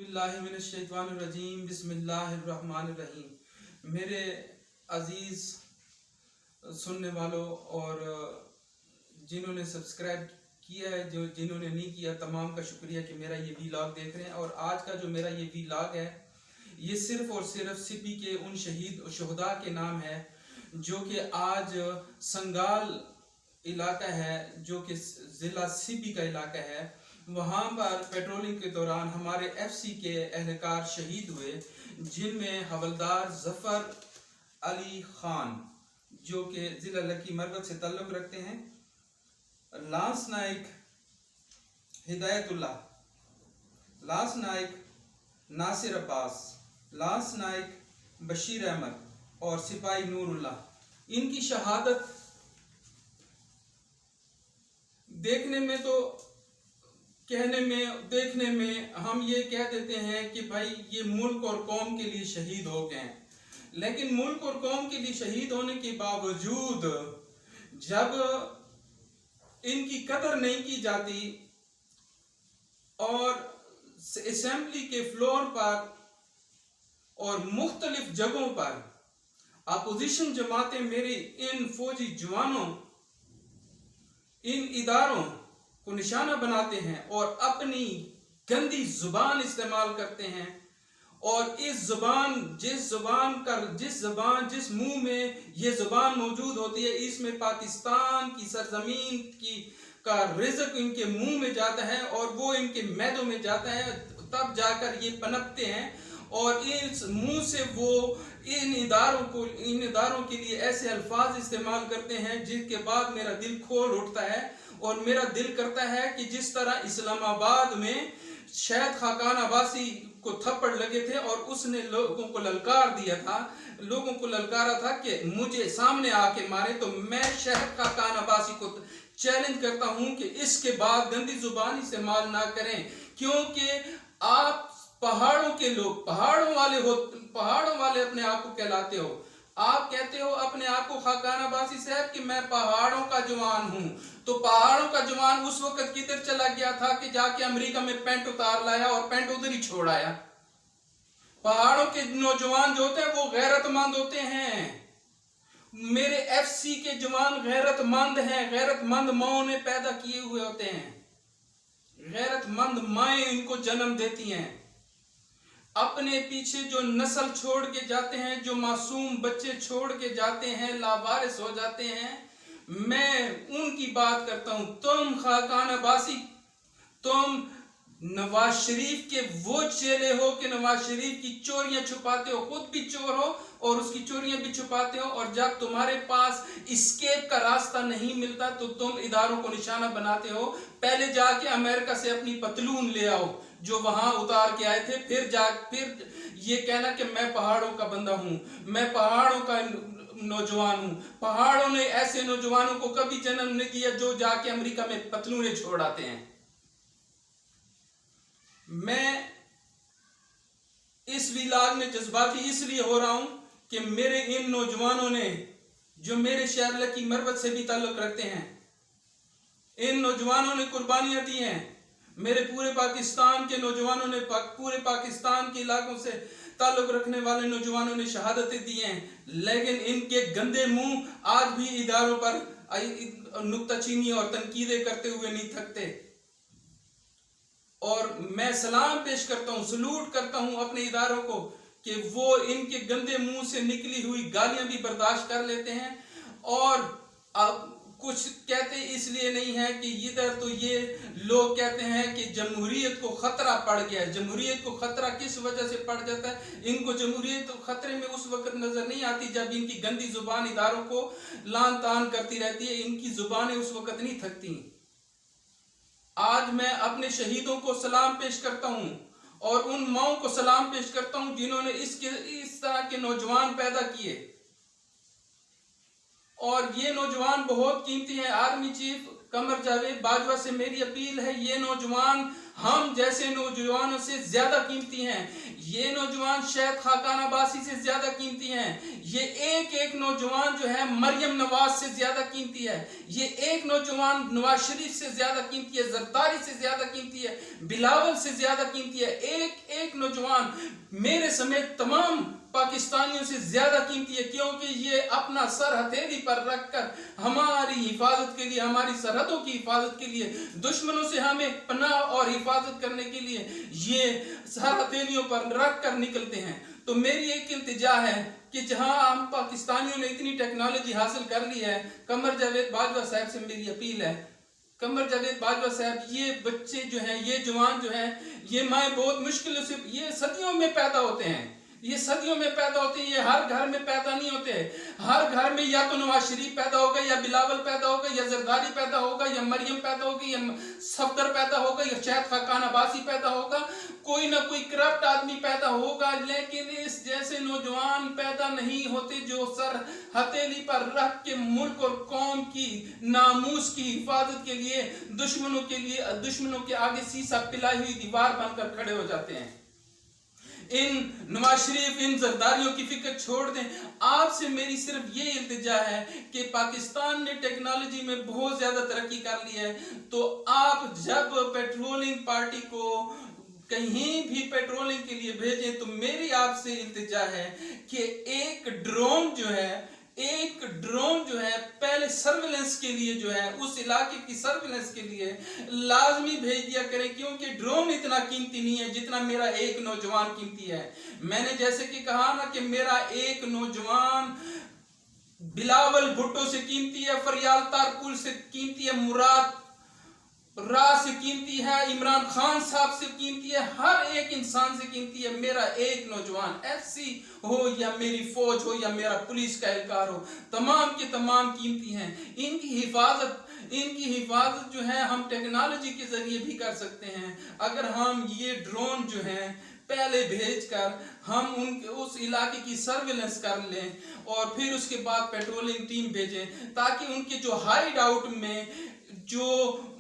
बिल्लाहि मिनश्शैतानिर्रजीम बिस्मिल्लाहिर्रहमानिर्रहीम। मेरे अजीज़ सुनने वालों और जिन्होंने सब्सक्राइब किया है, जो जिन्होंने नहीं किया, तमाम का शुक्रिया कि मेरा ये वीलॉग देख रहे हैं। और आज का जो मेरा ये वीलॉग है, ये सिर्फ़ और सिर्फ सिपी के उन शहीदा के नाम है जो कि आज संगाल इलाका है, जो कि ज़िला सिपी का इलाका है। वहाँ पर पेट्रोलिंग के दौरान हमारे एफसी के एहलकार शहीद हुए, जिनमें हवलदार ज़फ़र अली ख़ान जो कि ज़िला लकी मरकज़ से ताल्लुक़ रखते हैं, lance naik Hidayatullah, lance naik Nasir Abbas, lance naik Bashir Ahmed और सिपाही नूरुल्लाह। इनकी शहादत देखने में तो कहने में देखने में हम ये कह देते हैं कि भाई ये मुल्क और कौम के लिए शहीद हो गए हैं, लेकिन मुल्क और कौम के लिए शहीद होने के बावजूद जब इनकी कदर नहीं की जाती और असेंबली के फ्लोर पर और मुख्तलिफ जगहों पर अपोजिशन जमातें मेरे इन फौजी जवानों, इन इदारों को निशाना बनाते हैं और अपनी गंदी जुबान इस्तेमाल करते हैं। और इस जुबान जिस मुंह में ये जुबान मौजूद होती है, इसमें पाकिस्तान की सरजमीन का रिज़्क इनके मुंह में जाता है और वो इनके मैदों में जाता है, तब जाकर ये पनपते हैं। और इस मुंह से वो इन इदारों के लिए ऐसे अल्फाज इस्तेमाल करते हैं जिसके बाद मेरा दिल खोल उठता है। और मेरा दिल करता है कि जिस तरह इस्लामाबाद में शहीद खाकान अब्बासी को थप्पड़ लगे थे और उसने लोगों को ललकार दिया था, लोगों को ललकारा था कि मुझे सामने आके मारे, तो मैं शहीद खाकान अब्बासी को चैलेंज करता हूं कि इसके बाद गंदी जुबान इस्तेमाल ना करें, क्योंकि आप पहाड़ों के लोग, पहाड़ों वाले अपने आप को कहलाते हो। आप कहते हो अपने आप को खाकान अब्बासी साहब कि मैं पहाड़ों का जवान हूं, तो पहाड़ों का जवान उस वक्त किधर चला गया था कि जाके अमेरिका में पैंट उतार लाया और पैंट उधर ही छोड़ आया। पहाड़ों के नौजवान जो होते हैं वो गैरतमंद होते हैं। मेरे एफसी के जवान गैरतमंद हैं, गैरतमंद माओं ने पैदा किए हुए होते हैं, गैरतमंद माएं इनको जन्म देती हैं। अपने पीछे जो नस्ल छोड़ के जाते हैं, जो मासूम बच्चे छोड़ के जाते हैं, लावारिस हो जाते हैं, मैं उनकी बात करता हूं। तुम खाकान अब्बासी, तुम नवाज शरीफ के वो चेले हो कि नवाज शरीफ की चोरियां छुपाते हो, खुद भी चोर हो और उसकी चोरियां भी छुपाते हो। और जब तुम्हारे पास एस्केप का रास्ता नहीं मिलता तो तुम इदारों को निशाना बनाते हो। पहले जाके अमेरिका से अपनी पतलून ले आओ जो वहां उतार के आए थे, फिर ये कहना कि मैं पहाड़ों का बंदा हूं, मैं पहाड़ों का नौजवान हूं। पहाड़ों ने ऐसे नौजवानों को कभी जन्म नहीं दिया जो जाके अमेरिका में पतलूने छोड़ आते हैं। मैं इस वीलॉग में जज्बाती इसलिए हो रहा हूं कि मेरे इन नौजवानों ने, जो मेरे शहर लकी मरकज़ से भी ताल्लुक रखते हैं, इन नौजवानों ने कुर्बानियां दी हैं। मेरे पूरे पाकिस्तान के नौजवानों ने, पूरे पाकिस्तान के इलाकों से ताल्लुक रखने वाले नौजवानों ने शहादतें दी हैं, लेकिन इनके गंदे मुंह आज भी इदारों पर नुक्ताचीनी और तनकीदें करते हुए नहीं थकते। और मैं सलाम पेश करता हूं, सलूट करता हूं अपने इदारों को कि वो इनके गंदे मुंह से निकली हुई गालियां भी बर्दाश्त कर लेते हैं। और अब कुछ कहते इसलिए नहीं है कि इधर तो ये लोग कहते हैं कि जमहूरियत को खतरा पड़ गया है। जमहूरियत को खतरा किस वजह से पड़ जाता है? इनको जमहूरियत तो खतरे में उस वक्त नजर नहीं आती जब इनकी गंदी जुबान इदारों को लान तान करती रहती है। इनकी जुबानें उस वक्त नहीं थकती। आज मैं अपने शहीदों को सलाम पेश करता हूं और उन माओं को सलाम पेश करता हूं जिन्होंने इस तरह के नौजवान पैदा किए। और ये नौजवान बहुत कीमती हैं। आर्मी चीफ कमर जावेद बाजवा से मेरी अपील है, ये नौजवान हम जैसे नौजवानों से ज्यादा कीमती हैं। ये नौजवान शहीद खाकान अब्बासी से ज्यादा कीमती हैं। ये एक एक नौजवान जो है मरियम नवाज से ज्यादा कीमती है। ये एक नौजवान नवाज शरीफ से ज्यादा कीमती है, जरदारी से ज्यादा कीमती है, बिलावल से ज्यादा कीमती है। एक एक नौजवान मेरे समेत तमाम पाकिस्तानियों से ज्यादा कीमती है, क्योंकि ये अपना सर हथेली पर रखकर हमारी हिफाजत के लिए, हमारी सरहदों की हिफाजत के लिए, दुश्मनों से हमें पनाह और हिफाजत करने के लिए ये सर हथेलियों पर रख कर निकलते हैं। तो मेरी एक इल्तिजा है कि जहां हम पाकिस्तानियों ने इतनी टेक्नोलॉजी हासिल कर ली है, कमर जावेद बाजवा साहब से मेरी अपील है, कमर जावेद बाजवा साहब, ये बच्चे जो हैं, ये जवान जो हैं, ये माएँ बहुत मुश्किलों से, ये सदियों में पैदा होते हैं, ये सदियों में पैदा होते हैं, ये हर घर में पैदा नहीं होते। हर घर में या तो नवाज शरीफ पैदा होगा, या बिलावल पैदा होगा, या जरदारी पैदा होगा, या मरियम पैदा होगी, या सफदर पैदा होगा, या शायद खाकान अब्बासी पैदा होगा, कोई ना कोई करप्ट आदमी पैदा होगा, लेकिन इस जैसे नौजवान पैदा नहीं होते जो सर हथेली पर रख के मुल्क और कौम की नामूस की हिफाजत के लिए दुश्मनों के आगे सीसा पिलाई हुई दीवार बनकर खड़े हो जाते हैं। इन नवाज शरीफ, इन जरदारियों की फिक्र छोड़ दें। आपसे मेरी सिर्फ ये इल्तिजा है कि पाकिस्तान ने टेक्नोलॉजी में बहुत ज्यादा तरक्की कर ली है, तो आप जब पेट्रोलिंग पार्टी को कहीं भी पेट्रोलिंग के लिए भेजें तो मेरी आपसे इल्तिजा है कि एक ड्रोन जो है पहले सर्विलेंस के लिए जो है उस इलाके की सर्विलेंस के लिए लाजमी भेज दिया करें, क्योंकि ड्रोन इतना कीमती नहीं है जितना मेरा एक नौजवान कीमती है। मैंने जैसे कि कहा ना कि मेरा एक नौजवान बिलावल भुट्टो से कीमती है, फरियाल तारकुल से कीमती है, मुराद राज से कीमती है, इमरान खान साहब से कीमती है, हर एक इंसान से कीमती है मेरा एक नौजवान। एफसी हो या मेरी फौज हो या मेरा पुलिस का एहलकार हो, तमाम के तमाम कीमती हैं। इनकी हिफाजत जो है हम टेक्नोलॉजी के जरिए भी कर सकते हैं। अगर हम ये ड्रोन जो है पहले भेजकर हम उस इलाके की सर्विलेंस कर लें और फिर उसके बाद पेट्रोलिंग टीम भेजें, ताकि उनके जो हाइड आउट में जो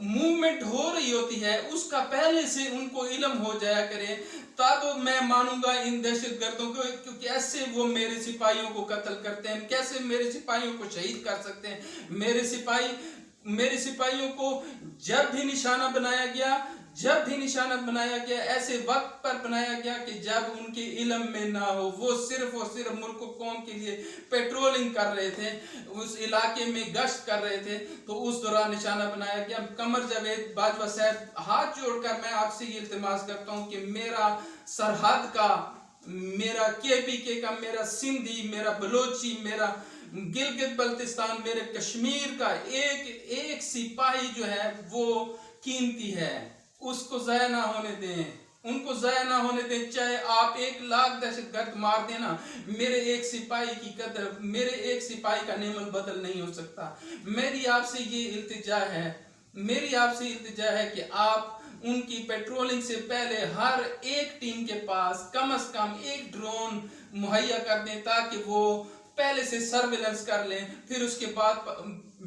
मूवमेंट हो रही होती है उसका पहले से उनको इल्म हो जाया करे, तब मैं मानूंगा इन दहशतगर्दों को, क्योंकि कैसे वो मेरे सिपाहियों को कत्ल करते हैं, कैसे मेरे सिपाहियों को शहीद कर सकते हैं। मेरे सिपाहियों को जब भी निशाना बनाया गया ऐसे वक्त पर बनाया गया कि जब उनके इल्म में ना हो, वो सिर्फ और सिर्फ मुल्क कौम के लिए पेट्रोलिंग कर रहे थे, उस इलाके में गश्त कर रहे थे, तो उस दौरान निशाना बनाया गया। कमर जावेद बाजवा साहब, हाथ जोड़कर मैं आपसे ये इल्तिमास करता हूँ कि मेरा सरहद का, मेरा KPK का, मेरा सिंधी, मेरा बलोची, मेरा गिलगित बल्तिस्तान, मेरे कश्मीर का एक सिपाही जो है वो कीमती है, उसको ज़ाया ना होने दें, उनको ज़ाया ना होने दें। चाहे आप 1 लाख दहशतगर्द मार देना, मेरे एक सिपाही की कदर, मेरे एक सिपाही का नेमल बदल नहीं हो सकता। मेरी आपसे ये इल्तिजा है कि आप उनकी पेट्रोलिंग से पहले हर एक टीम के पास कम से कम एक ड्रोन मुहैया कर दें, ताकि वो पहले से सर्विलेंस कर लें, फिर उसके बाद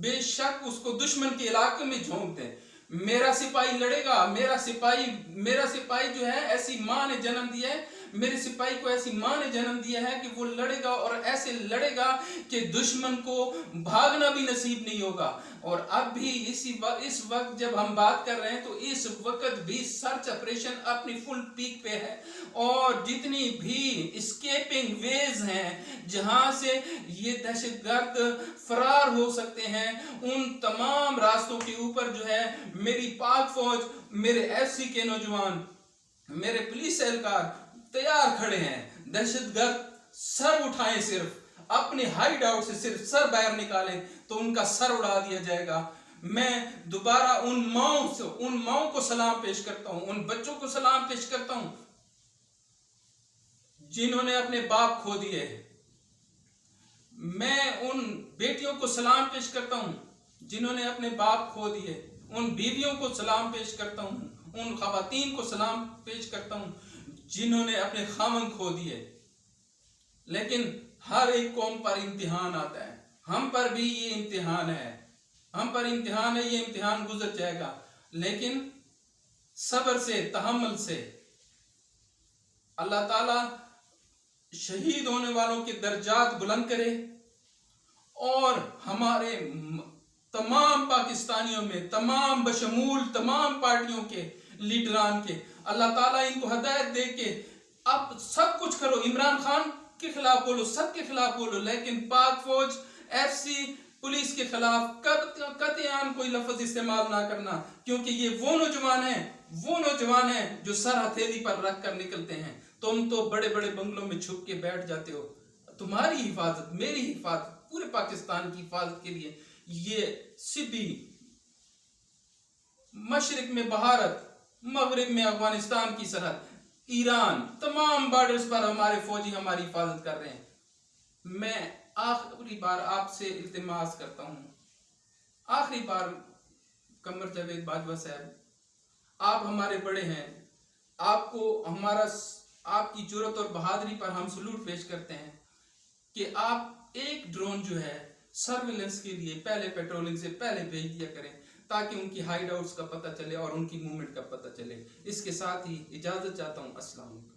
बेशक उसको दुश्मन के इलाके में झोंक दें। मेरा सिपाही लड़ेगा, मेरा सिपाही जो है ऐसी माँ ने जन्म दिया है, मेरे सिपाही को ऐसी माँ ने जन्म दिया है कि वो लड़ेगा, और ऐसे लड़ेगा कि दुश्मन को भागना भी नसीब नहीं होगा। और अब भी इस वक्त जब हम बात कर रहे हैं तो इस वक्त भी सर्च ऑपरेशन अपनी फुल पीक पे है, और जितनी भी एस्केपिंग वेज हैं जहां से ये दहशतगर्द फरार हो सकते हैं, उन तमाम रास्तों के ऊपर जो है मेरी पाक फौज, मेरे FC के नौजवान, मेरे पुलिस एहलकार तैयार खड़े हैं। दहशतगर्द सर उठाएं, सिर्फ अपने हाइड आउट से सिर्फ सर बाहर निकालें तो उनका सर उड़ा दिया जाएगा। मैं दोबारा उन माओ को सलाम पेश करता हूं, उन बच्चों को सलाम पेश करता हूं जिन्होंने अपने बाप खो दिए। मैं उन बेटियों को सलाम पेश करता हूं जिन्होंने अपने बाप खो दिए, उन बीवियों को सलाम पेश करता हूं, उन खवातीन को सलाम पेश करता हूं जिन्होंने अपने खामन खो दिए। लेकिन हर एक कौम पर इम्तिहान आता है, हम पर भी ये इम्तिहान है, ये इम्तिहान गुजर जाएगा, लेकिन सब्र से, तहम्मुल से अल्लाह ताला शहीद होने वालों के दर्जात बुलंद करे, और हमारे तमाम पाकिस्तानियों में, तमाम बशमूल तमाम पार्टियों के लीडरान के, अल्लाह ताला इनको हदायत दे के आप सब कुछ करो, इमरान खान के खिलाफ बोलो, सबके खिलाफ बोलो, लेकिन पाक फौज, एफसी, पुलिस के खिलाफ कतईआन कोई लफ्ज इस्तेमाल ना करना, क्योंकि ये वो नौजवान हैं जो सर हथेली पर रख कर निकलते हैं। तुम तो बड़े बड़े बंगलों में छुप के बैठ जाते हो। तुम्हारी हिफाजत, मेरी हिफाजत, पूरे पाकिस्तान की हिफाजत के लिए ये सिबी, मशरिक में भारत, मगरिब में अफगानिस्तान की सरहद, ईरान, तमाम बॉर्डर्स पर हमारे फौजी हमारी हिफाजत कर रहे हैं। मैं आखिरी बार आपसे इल्तिमास करता हूं, आखिरी बार कमर जावेद बाजवा साहब, आप हमारे बड़े हैं, आपकी जुर्रत और बहादुरी पर हम सलूट पेश करते हैं कि आप एक ड्रोन जो है सर्विलेंस के लिए पहले पेट्रोलिंग से पहले भेज दिया करें, ताकि उनकी हाइड आउट्स का पता चले और उनकी मूवमेंट का पता चले। इसके साथ ही इजाजत चाहता हूं। अस्सलाम वालेकुम।